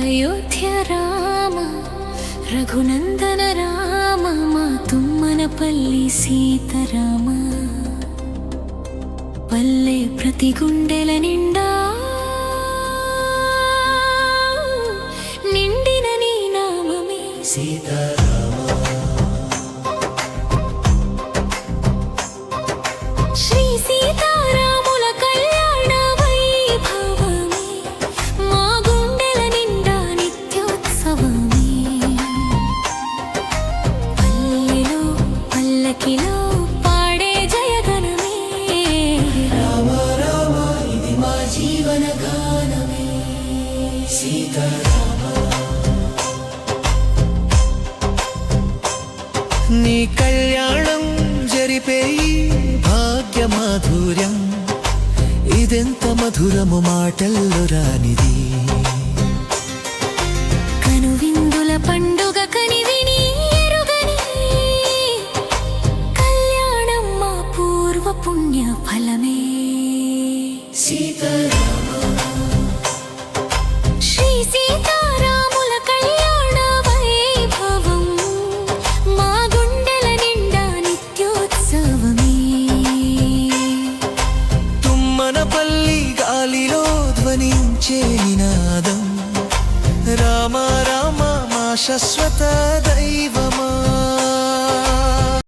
అయోధ్య రామ రఘునందన రామ మా తుమ్మనపల్లి సీతారామ పల్లె ప్రతి గుండెల నిండా నిండిన నీ నామమే సీతారామ శ్రీ సీతారాముల కళ్యాణ వైభవమే మా గుండెల నిండా నిత్యోత్సవమే పల్లెలో పల్లకిలో పాడే జయగణమే రామ రామ ఇది మా జీవన గానమే సీతారామ నీ కళ్యాణం జరిపే భాగ్య మాధుర్యం ఇదెంత మధురము మాటల్లో రానిది కనువిందుల పండుగ కనివిని ఎరుగని కళ్యాణం మా పూర్వ పుణ్య ఫలమే సీతారామ శ్రీ సీతారాముల కళ్యాణ వైభవం మా గుండెల నిండా నిత్యోత్సవమే తుమ్మనపల్లి గాలిలో ధ్వనించే నినాదం రామ రామ మా శాశ్వత దైవమా